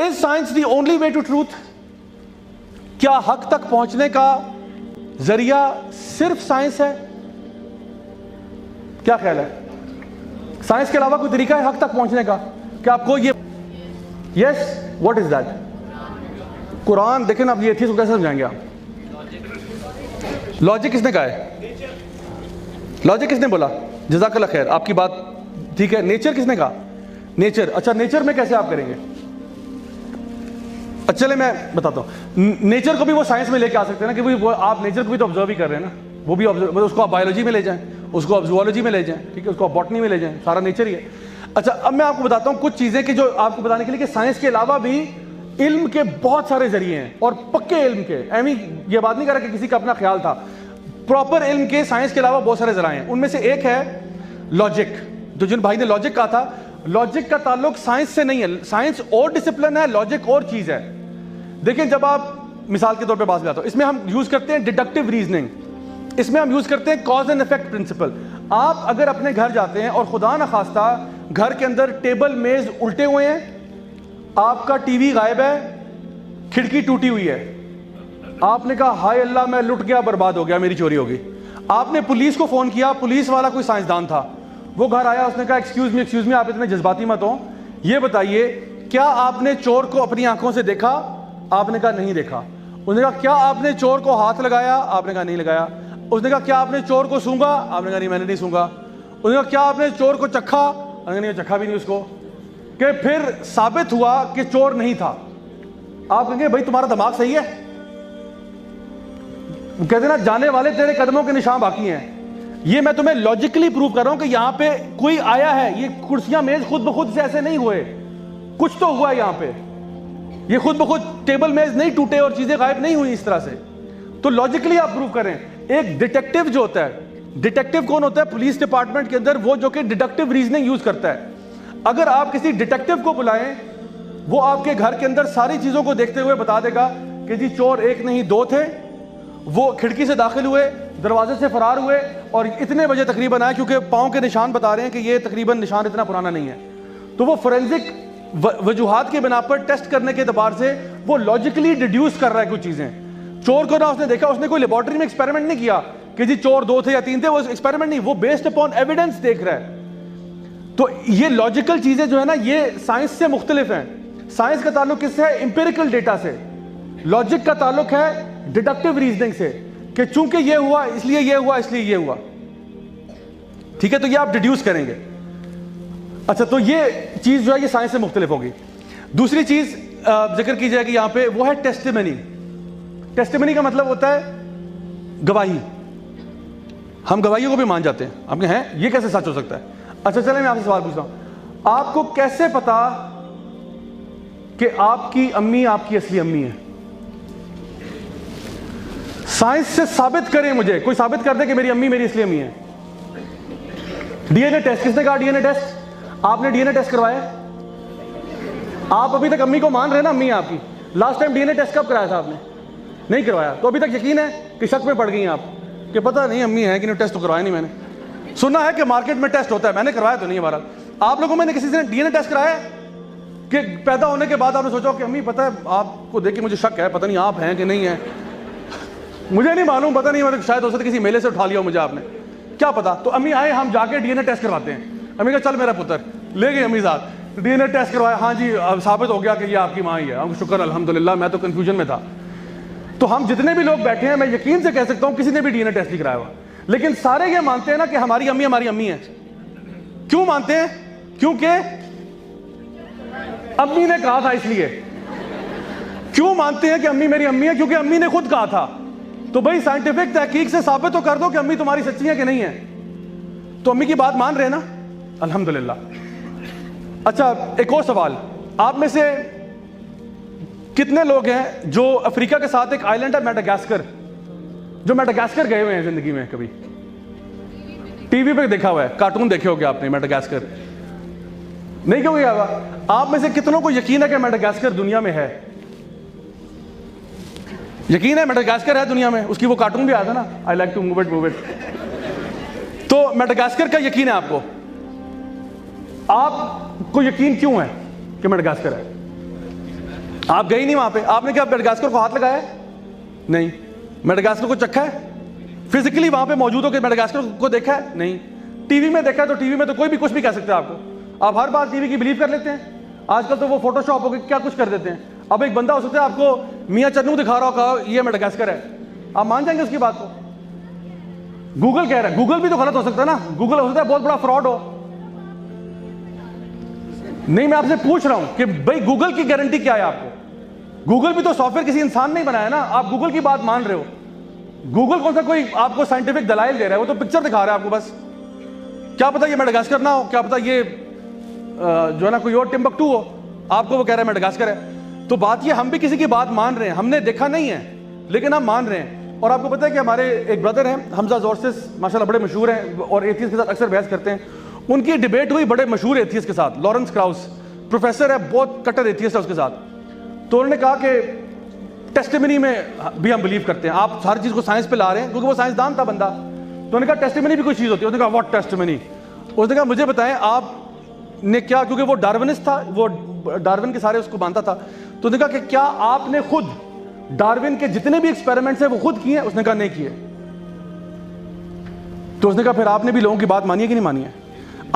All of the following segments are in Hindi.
Is science the only way to truth? क्या हक तक पहुंचने का जरिया सिर्फ साइंस है? क्या ख्याल है? साइंस के अलावा कोई तरीका है हक तक पहुंचने का? क्या आपको ये yes what is that? Quran देखें ना, आप ये एथियस्ट को कैसे समझाएंगे आप? लॉजिक किसने कहा है? लॉजिक किसने बोला? जज़ाकल्लाह खैर, आपकी बात ठीक है। नेचर किसने कहा? नेचर। अच्छा, नेचर में कैसे आप करेंगे? अच्छा चले मैं बताता हूँ। नेचर को भी वो साइंस में लेके आ सकते हैं ना, कि वो आप नेचर को भी तो ऑब्जर्व ही कर रहे हैं ना, वो भी ऑब्जर्व, उसको आप बायोलॉजी में ले जाएं, उसको आप जूलॉजी में ले जाएं, ठीक है, उसको आप बॉटनी में ले जाएं, सारा नेचर ही है। अच्छा, अब मैं आपको बताता हूँ कुछ चीज़ें कि जो आपको बताने के लिए कि साइंस के अलावा भी इल्म के बहुत सारे जरिए हैं, और पक्के इल्म के। एमी ये बात नहीं कर रहा कि किसी का अपना ख्याल था, प्रॉपर इल्म के साइंस के अलावा बहुत सारे जराए हैं। उनमें से एक है लॉजिक, जो जिन भाई ने लॉजिक कहा था, लॉजिक का ताल्लुक साइंस से नहीं है। साइंस और डिसिप्लिन है, लॉजिक और चीज़ है। देखिए, जब आप मिसाल के तौर पे बात लाता हूं, इसमें हम यूज करते हैं डिडक्टिव रीजनिंग, इसमें हम यूज करते हैं कॉज एंड इफेक्ट प्रिंसिपल। आप अगर अपने घर जाते हैं और खुदा न खास्ता घर के अंदर टेबल मेज उल्टे हुए हैं, आपका टीवी गायब है, खिड़की टूटी हुई है, आपने कहा हाय अल्लाह मैं लुट गया, बर्बाद हो गया, मेरी चोरी होगी। आपने पुलिस को फोन किया, पुलिस वाला कोई साइंसदान था, वो घर आया, उसने कहा एक्सक्यूज मी आप इतने जज्बाती मत हो, ये बताइए क्या आपने चोर को अपनी आंखों से देखा? आपने कहा नहीं देखा। उसने कहा क्या आपने चोर को हाथ लगाया? आपने कहा नहीं लगाया। उसने कहा क्या आपने चोर को सूंघा? आपने कहा नहीं मैंने नहीं सूंघा। उसने कहा क्या आपने चोर को चखा? आपने कहा नहीं चखा भी नहीं उसको। कि फिर साबित हुआ कि चोर नहीं था। आप कहेंगे भाई तुम्हारा दिमाग सही है? कहते ना जाने वाले तेरे कदमों के निशान बाकी हैं। ये मैं तुम्हें लॉजिकली प्रूव कर रहा हूं कि यहां पे कोई आया है। ये कुर्सियां मेज खुद ब खुद से ऐसे नहीं हुए, कुछ तो हुआ यहां पे। ये खुद ब खुद टेबल मेज नहीं टूटे और चीजें गायब नहीं हुई इस तरह से। तो लॉजिकली आप प्रूव करें। एक डिटेक्टिव जो होता है, डिटेक्टिव कौन होता है पुलिस डिपार्टमेंट के अंदर? वो जो कि डिडक्टिव रीजनिंग यूज करता है। अगर आप किसी डिटेक्टिव को बुलाएं, वो आपके घर के अंदर सारी चीजों को देखते हुए बता देगा कि जी चोर एक नहीं दो थे, वो खिड़की से दाखिल हुए, दरवाजे से फरार हुए और इतने बजे तकरीबन आए, क्योंकि पाँव के निशान बता रहे हैं कि ये तकरीबन निशान इतना पुराना नहीं है। तो वो फोरेंसिक वजूहात के बिना पर टेस्ट करने के एतबार से वो लॉजिकली डिड्यूस कर रहा है कुछ चीजें। चोर को ना उसने देखा, उसने कोई लेबोरेटरी में एक्सपेरिमेंट नहीं किया कि जी चोर दो थे या तीन थे, वो एक्सपेरिमेंट नहीं, वो बेस्ड अपॉन एविडेंस देख रहा है। तो ये लॉजिकल चीजें जो है ना, ये साइंस से मुख्तलिफ हैं। साइंस का ताल्लुक किससे है? इंपेरिकल डेटा से। लॉजिक का ताल्लुक है डिडक्टिव रीजनिंग से, कि चूंकि ये हुआ इसलिए ये हुआ, इसलिए ये हुआ। ठीक है, तो ये आप डिड्यूस करेंगे। अच्छा, तो ये चीज जो है ये साइंस से मुख्तलिफ होगी। दूसरी चीज जिक्र की जाएगी यहां पे, वो है टेस्टिमनी। टेस्टिमनी का मतलब होता है गवाही। हम गवाहियों को भी मान जाते हैं, आपके हैं ये कैसे सच हो सकता है? अच्छा चले मैं आपसे सवाल पूछता हूं, आपको कैसे पता कि आपकी अम्मी आपकी असली अम्मी है? साइंस से साबित करें, मुझे कोई साबित कर दे कि मेरी अम्मी मेरी असली अम्मी है। डीएनए टेस्ट, किसने कहा डीएनए टेस्ट? आपने डीएनए टेस्ट करवाया? आप अभी तक अम्मी को मान रहे हैं ना, अम्मी आपकी। लास्ट टाइम डीएनए टेस्ट कब कराया था आपने? नहीं करवाया। तो अभी तक यकीन है कि शक में पड़ गई हैं आप कि पता नहीं अम्मी है कि नहीं, टेस्ट तो करवाया नहीं मैंने। सुना है कि मार्केट में टेस्ट होता है, मैंने करवाया तो नहीं है। महाराज आप लोगों में किसी ने डीएनए टेस्ट कराया कि पैदा होने के बाद आपने सोचा कि अम्मी पता है आपको देख के मुझे शक है, पता नहीं आप हैं कि नहीं है, मुझे नहीं मालूम, पता नहीं, मतलब शायद हो सकता किसी मेले से उठा लिया मुझे, आपने क्या पता। तो अम्मी आए, हम जाके डीएनए टेस्ट करवाते हैं। अम्मी कहा चल मेरा पुत्र, ले गए अम्मी साथ, डीएनए टेस्ट करवाया, हाँ जी अब साबित हो गया कि ये आपकी माँ ही है। हम शुक्र अल्हम्दुलिल्लाह, मैं तो कंफ्यूजन में था। तो हम जितने भी लोग बैठे हैं, मैं यकीन से कह सकता हूँ किसी ने भी डीएनए टेस्ट नहीं कराया हुआ, लेकिन सारे ये मानते हैं ना कि हमारी अम्मी है। क्यों मानते हैं? क्योंकि अम्मी ने कहा था, इसलिए। क्यों मानते हैं कि अम्मी मेरी अम्मी है? क्योंकि अम्मी ने खुद कहा था। तो भाई साइंटिफिक तहकीक से साबित तो कर दो कि अम्मी तुम्हारी सच्ची है कि नहीं है। तो अम्मी की बात मान रहे हैं ना, अल्हम्दुलिल्लाह। अच्छा, एक और सवाल, आप में से कितने लोग हैं जो अफ्रीका के साथ एक आइलैंड है मेडागास्कर, जो मेडागास्कर गए हुए हैं जिंदगी में? कभी टीवी पे देखा हुआ है, कार्टून देखे होंगे आपने मेडागास्कर, नहीं क्यों गया हुआ? आप में से कितनों को यकीन है कि मेडागास्कर दुनिया में है? यकीन है मेडागास्कर है दुनिया में? उसकी वो कार्टून भी आया था ना, I like to move it. तो मेडागास्कर का यकीन है आपको? आपको यकीन क्यों है कि मेडागास्कर है? आप गए नहीं वहां पे, आपने क्या मेडागास्कर को हाथ लगाया? नहीं। मेडागास्कर को चखा है? फिजिकली वहां पे मौजूद हो के मेडागास्कर को देखा है? नहीं। टीवी में देखा है, तो टीवी में तो कोई भी कुछ भी कह सकता है आपको। आप हर बात टीवी की बिलीव कर लेते हैं। आजकल तो वो फोटोशॉप हो गए, क्या कुछ कर देते हैं। अब एक बंदा हो सकता है आपको मियां चन्नू दिखा रहा होगा, ये मेडागास्कर है, आप मान जाएंगे उसकी बात को? गूगल कह रहा है, गूगल भी तो गलत हो सकता है ना। गूगल हो सकता है बहुत बड़ा फ्रॉड हो। नहीं, मैं आपसे पूछ रहा हूं कि भाई गूगल की गारंटी क्या है आपको? गूगल भी तो सॉफ्टवेयर किसी इंसान ने बनाया ना। आप गूगल की बात मान रहे हो। गूगल कौन सा कोई आपको साइंटिफिक दलाइल दे रहा है? वो तो पिक्चर दिखा रहा है आपको बस। क्या पता ये मेडागास्कर ना हो, क्या पता ये जो है ना कोई और टिम्बकटू हो, आपको वो कह रहा है मेडागास्कर है। तो बात ये, हम भी किसी की बात मान रहे हैं, हमने देखा नहीं है लेकिन हम मान रहे हैं। और आपको पता है कि हमारे एक ब्रदर हैं हमजा जोरसिस, माशाल्लाह बड़े मशहूर हैं और एथियस्ट के साथ अक्सर बहस करते हैं। उनकी डिबेट हुई बड़े मशहूर एथियस्ट के साथ, लॉरेंस क्राउस प्रोफेसर है, बहुत कट्टर एथियस्ट है उसके साथ। तो उन्होंने कहा कि टेस्टिमनी में भी हम बिलीव करते हैं, आप हर चीज़ को साइंस पे ला रहे हैं, क्योंकि वो साइंसदान था बंदा। तो उन्होंने कहा टेस्टिमनी भी कोई चीज़ होती है। उसने कहा व्हाट टेस्टिमनी? उसने कहा मुझे बताएं आपने क्या, क्योंकि वो डार्विनिस्ट था, वो डार्विन के सारे उसको मानता था। तो उसने कहा कि क्या आपने खुद डार्विन के जितने भी एक्सपेरिमेंट्स हैं वो खुद किए? उसने कहा नहीं किए। तो उसने कहा फिर आपने भी लोगों की बात मानी है कि नहीं मानी है?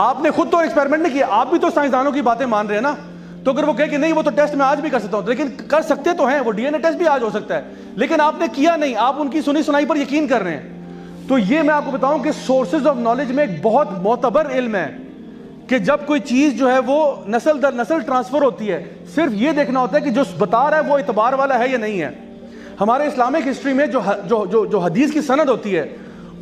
आपने खुद तो एक्सपेरिमेंट नहीं किया, आप भी तो साइंसदानों की बातें मान रहे हैं ना। तो अगर वो कहे कि नहीं वो तो टेस्ट मैं आज भी कर सकता हूं, लेकिन कर सकते तो हैं, वो डीएनए टेस्ट भी आज हो सकता है, लेकिन आपने किया नहीं, आप उनकी सुनी सुनाई पर यकीन कर रहे हैं। तो ये मैं आपको बताऊं कि सोर्सेज ऑफ नॉलेज में एक बहुत मोतबर इल्म है कि जब कोई चीज जो है वो नस्ल दर नस्ल ट्रांसफर होती है, सिर्फ ये देखना होता है कि जो बता रहा है वो इतबार वाला है या नहीं है। हमारे इस्लामिक हिस्ट्री में जो हदीस की सनद होती है,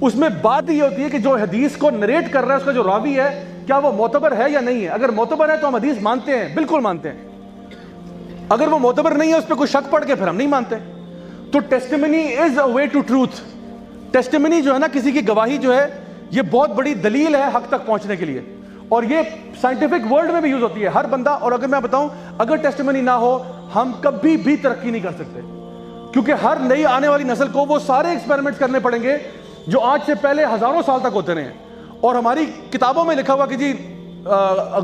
उसमें बात ये होती है कि जो हदीस को नरेट कर रहा है उसका जो रावी है, क्या वो मोतबर है या नहीं है। अगर मोतबर है तो हम हदीस मानते हैं, बिल्कुल मानते हैं। अगर वो मोतबर नहीं है, उस पर कोई शक पड़ के फिर हम नहीं मानते। तो testimony is a way to truth. Testimony जो है ना, किसी की गवाही जो है, ये बहुत बड़ी दलील है हक तक पहुंचने के लिए, और ये साइंटिफिक वर्ल्ड में भी यूज होती है हर बंदा। और अगर मैं बताऊं, अगर टेस्टिमनी ना हो हम कभी भी तरक्की नहीं कर सकते, क्योंकि हर नई आने वाली नस्ल को वो सारे एक्सपेरिमेंट्स करने पड़ेंगे जो आज से पहले हजारों साल तक होते रहे हैं। और हमारी किताबों में लिखा हुआ कि जी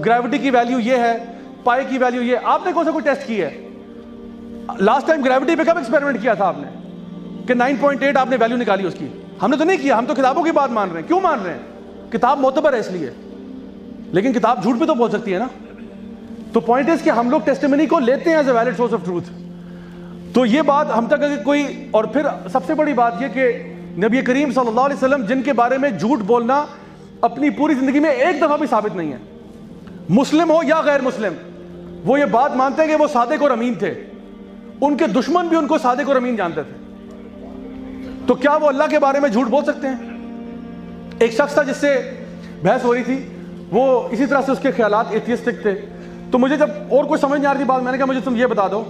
ग्रेविटी की वैल्यू ये है, पाई की वैल्यू ये। आपने कौन सा कोई टेस्ट किया है? लास्ट टाइम ग्रेविटी पे कब एक्सपेरिमेंट किया था आपने कि 9.8 आपने वैल्यू निकाली उसकी? हमने तो नहीं किया, हम तो किताबों की बात मान रहे हैं। क्यों मान रहे हैं? किताब मोतबर है इसलिए, लेकिन किताब झूठ भी तो बोल सकती है ना। तो पॉइंट इज कि हम लोग टेस्टिमनी को लेते हैं as a valid source of truth. तो ये बात हम तक अगर कोई, और फिर सबसे बड़ी बात ये कि नबी करीम सल्लल्लाहु अलैहि वसल्लम जिनके बारे में झूठ बोलना अपनी पूरी जिंदगी में एक दफा भी साबित नहीं है, मुस्लिम हो या गैर मुस्लिम, वो ये बात मानते हैं कि वो सादिक और अमीन थे। उनके दुश्मन भी उनको सादिक और अमीन जानते थे। तो क्या वो अल्लाह के बारे में झूठ बोल सकते हैं? एक शख्स था जिससे बहस हो रही थी, वो इसी तरह से उसके ख्यालात एथियस्टिक थे। तो मुझे जब और कुछ समझ नहीं आ रही बात, मैंने कहा मुझे तुम ये बता दो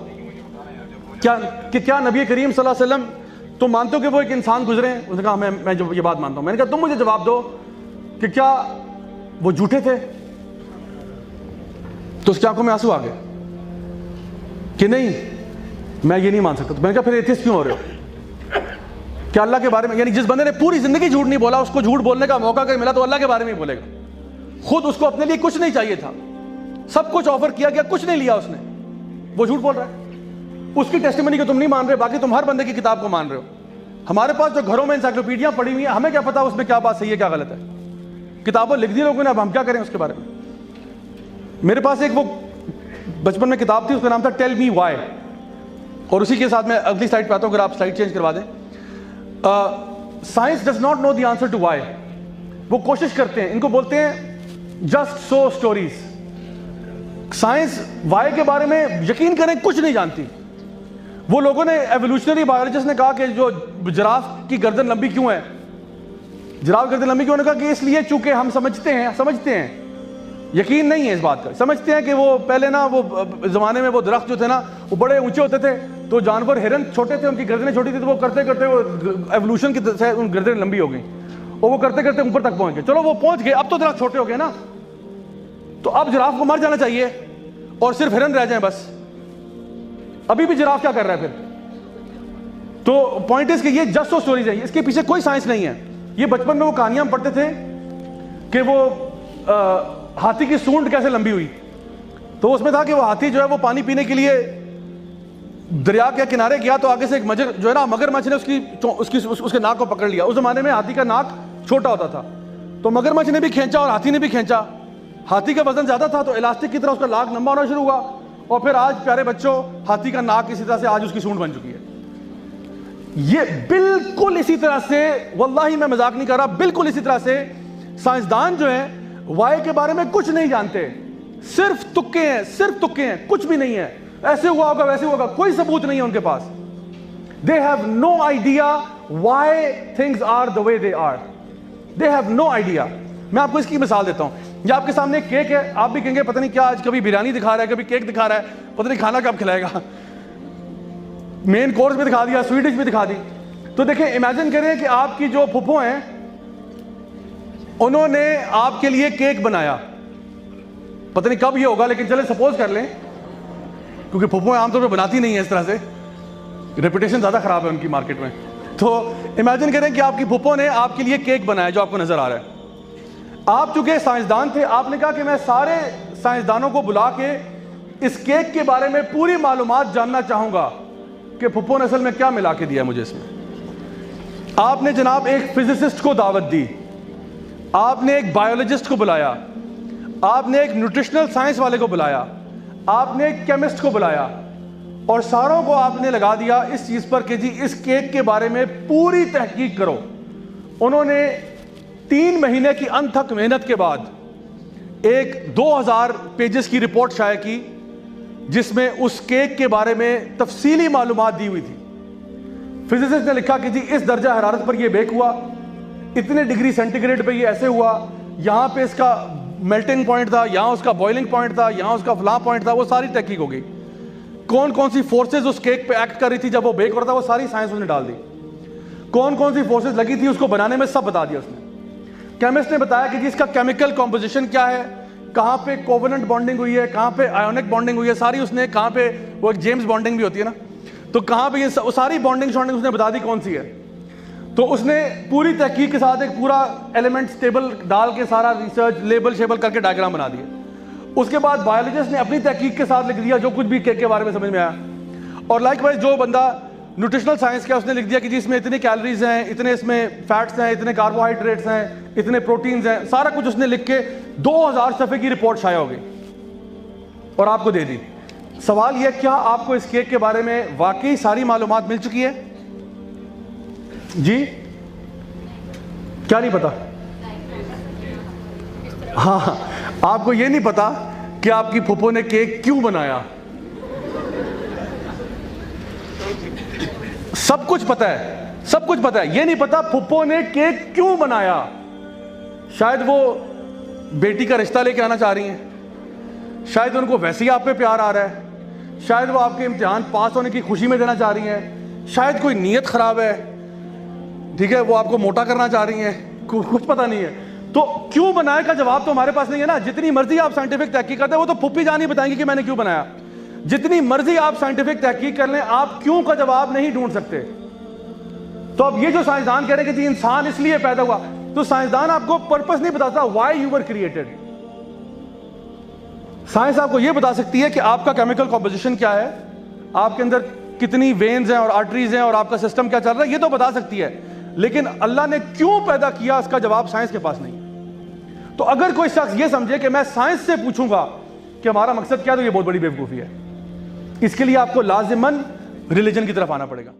क्या नबी करीम सल्लल्लाहु अलैहि वसल्लम तुम मानते हो कि वो एक इंसान गुजरे हैं? उसने कहा मैं जो ये बात मानता हूं। मैंने कहा तुम मुझे जवाब दो कि क्या वो झूठे थे? तो उसकी आंखों में आंसू आ गए कि नहीं, मैं ये नहीं मान सकता। तो मैंने कहा फिर एथियस्ट क्यों हो रहे हो? क्या अल्लाह के बारे में, यानी जिस बंदे ने पूरी जिंदगी झूठ नहीं बोला, उसको झूठ बोलने का मौका कहीं मिला तो अल्लाह के बारे में ही बोलेगा। खुद उसको अपने लिए कुछ नहीं चाहिए था, सब कुछ ऑफर किया गया, कुछ नहीं लिया उसने, वो झूठ बोल रहा है। उसकी टेस्टिमनी को तुम नहीं मान रहे, बाकी तुम हर बंदे की किताब को मान रहे हो। हमारे पास जो घरों में इंसाइक्लोपीडिया पड़ी हुई है, हमें क्या पता उसमें क्या बात सही है क्या गलत है? किताबें लिख दी लोगों ने, अब हम क्या करें उसके बारे में? मेरे पास एक वो बचपन में किताब थी, उसका नाम था टेल मी व्हाई, और उसी के साथ मैं अगली स्लाइड पे आता हूं, अगर आप स्लाइड चेंज करवा दें। Science does not know the answer to why. वो कोशिश करते हैं, इनको बोलते हैं just so stories. Science why के बारे में यकीन करें कुछ नहीं जानती। वो लोगों ने, एवोल्यूशनरी बायोलॉजिस्ट ने कहा कि जो जिराफ की गर्दन लंबी क्यों है, जिराफ गर्दन लंबी क्यों है? कहा कि इसलिए चूंकि हम समझते हैं, यकीन नहीं है इस बात का, समझते हैं कि वो पहले ना वो जमाने में वो दरख्त जो थे ना वो बड़े ऊंचे होते थे, तो जानवर हिरन छोटे थे, उनकी गर्दनें छोटी थी, तो वो करते करते वो एवोल्यूशन की तरह से उन गर्दनें लंबी हो गई, और वो करते करते ऊपर तक पहुंच गए। चलो वो पहुंच गए, अब तो दरख्त छोटे हो गए ना, तो अब जिराफ को मर जाना चाहिए और सिर्फ हिरन रह जाए बस। अभी भी जिराफ क्या कर रहा है फिर? तो पॉइंट इज कि ये जस्ट सो स्टोरीज है, इसके पीछे कोई साइंस नहीं है। ये बचपन में वो कहानियां हम पढ़ते थे कि वो हाथी की सूंड कैसे लंबी हुई, तो उसमें था कि वो हाथी जो है वो पानी पीने के लिए दरिया के किनारे गया तो आगे से एक जो है ना मगरमच्छ ने उसके नाक को पकड़ लिया। उस जमाने में हाथी का नाक छोटा होता था, तो मगरमच्छ ने भी खींचा और हाथी ने भी खींचा। हाथी का वजन ज्यादा था तो इलास्टिक की तरह उसका नाक लंबा होना शुरू हुआ, और फिर आज प्यारे बच्चों हाथी का नाक इसी तरह से आज उसकी सूंड बन चुकी है। ये बिल्कुल इसी तरह से, वल्लाही मैं मजाक नहीं कर रहा, बिल्कुल इसी तरह से साइंसदान जो है वाई के बारे में कुछ नहीं जानते, सिर्फ तुक्के हैं, सिर्फ तुक्के हैं, कुछ भी नहीं है। ऐसे हुआ होगा, वैसे होगा, कोई सबूत नहीं है उनके पास। They have no idea why things are the way they are, they have no idea. मैं आपको इसकी मिसाल देता हूं। ये आपके सामने एक केक है, आप भी कहेंगे पता नहीं क्या आज कभी बिरयानी दिखा रहा है, कभी केक दिखा रहा है, पता नहीं खाना कब खिलाएगा। मेन कोर्स भी दिखा दिया, स्वीट डिश भी दिखा दी। तो देखें, इमेजिन करें कि आपकी जो फुफ्फो हैं उन्होंने आपके लिए केक बनाया, पता नहीं कब ये होगा, लेकिन चले सपोज कर लें, क्योंकि फुफ्फो आमतौर पर बनाती नहीं है इस तरह से, रेपुटेशन ज्यादा खराब है उनकी मार्केट में। तो इमेजिन करें कि आपकी फुफ्फो ने आपके लिए केक बनाया जो आपको नजर आ रहा है। आप चूंकि साइंसदान थे, आपने कहा कि मैं सारे साइंसदानों को बुला के इस केक के बारे में पूरी मालूमात जानना चाहूंगा कि फुफ्फो ने असल में क्या मिला के दिया मुझे इसमें। आपने जनाब एक फिजिसिस्ट को दावत दी, आपने एक बायोलॉजिस्ट को बुलाया, आपने एक न्यूट्रिशनल साइंस वाले को बुलाया, आपने एक केमिस्ट को बुलाया, और सारों को आपने लगा दिया इस चीज पर कि जी इस केक के बारे में पूरी तहकीक करो। उन्होंने 3 महीने की अनथक मेहनत के बाद एक 2000 पेजेस की रिपोर्ट शाया की, जिसमें उस केक के बारे में तफसीली मालूमात दी हुई थी। फिजिसिस्ट ने लिखा कि जी इस दर्जा हरारत पर यह बेक हुआ, इतने डिग्री सेंटीग्रेड पे ये ऐसे हुआ, यहां पे इसका मेल्टिंग पॉइंट था, यहां उसका बॉइलिंग पॉइंट था, यहां उसका फ्ला पॉइंट था। वो सारी तहकीक हो गई। कौन कौन सी फोर्सेज उस केक पे एक्ट कर रही थी जब वो बेक हो रहा था, वो सारी साइंस उसने डाल दी। कौन कौन सी फोर्सेज लगी थी उसको बनाने में, सब बता दिया उसने। केमिस्ट ने बताया कि जी इसका केमिकल कॉम्पोजिशन क्या है, कहां पे कोवेलेंट बॉन्डिंग हुई है, कहां पे आयोनिक बॉन्डिंग हुई है, सारी उसने, कहां पे वो एक जेम्स बॉन्डिंग भी होती है ना, तो कहां पे ये सारी बॉन्डिंग शॉन्डिंग उसने बता दी कौन सी है। तो उसने पूरी तहकीक के साथ एक पूरा एलिमेंट्स टेबल डाल के सारा रिसर्च लेबल शेबल करके डायग्राम बना दिया। उसके बाद बायोलॉजिस्ट ने अपनी तहकीक के साथ लिख दिया जो कुछ भी केक के बारे में समझ में आया, और लाइकवाइज जो बंदा न्यूट्रिशनल साइंस का उसने लिख दिया कि जी इसमें इतनी कैलोरीज हैं, इतने इसमें फैट्स हैं, इतने कार्बोहाइड्रेट्स हैं, इतने प्रोटीन्स हैं, सारा कुछ उसने लिख के 2000 सफ़े की रिपोर्ट शाया हो गई और आपको दे दी। सवाल यह, क्या आपको इस केक के बारे में वाकई सारी मालूमात मिल चुकी है? जी क्या नहीं पता? हाँ, आपको यह नहीं पता कि आपकी फुफ्फो ने केक क्यों बनाया। सब कुछ पता है, सब कुछ पता है, यह नहीं पता फुफ्फो ने केक क्यों बनाया। शायद वो बेटी का रिश्ता लेके आना चाह रही हैं, शायद उनको वैसे ही आप पे प्यार आ रहा है, शायद वो आपके इम्तिहान पास होने की खुशी में देना चाह रही हैं, शायद कोई नीयत खराब है, ठीक है, वो आपको मोटा करना चाह रही हैं, कुछ पता नहीं है। तो क्यों बनाया का जवाब तो हमारे पास नहीं है ना। जितनी मर्जी आप साइंटिफिक तहकीक करते हैं, वो तो फुप्पी जान ही बताएंगे कि मैंने क्यों बनाया। जितनी मर्जी आप साइंटिफिक तहकीक कर लें, आप क्यों का जवाब नहीं ढूंढ सकते। तो अब ये जो साइंसदान कह रहे हैं कि जी इंसान इसलिए पैदा हुआ, तो साइंसदान आपको पर्पस नहीं बताता why you were created. Science आपको यह बता सकती है कि आपका केमिकल कॉम्पोजिशन क्या है, आपके अंदर कितनी वेन्स हैं और आर्टरीज हैं और आपका सिस्टम क्या चल रहा है, ये तो बता सकती है, लेकिन अल्लाह ने क्यों पैदा किया इसका जवाब साइंस के पास नहीं है। तो अगर कोई शख्स ये समझे कि मैं साइंस से पूछूंगा कि हमारा मकसद क्या है, तो ये बहुत बड़ी बेवकूफ़ी है। इसके लिए आपको लाजिमन रिलीजन की तरफ आना पड़ेगा।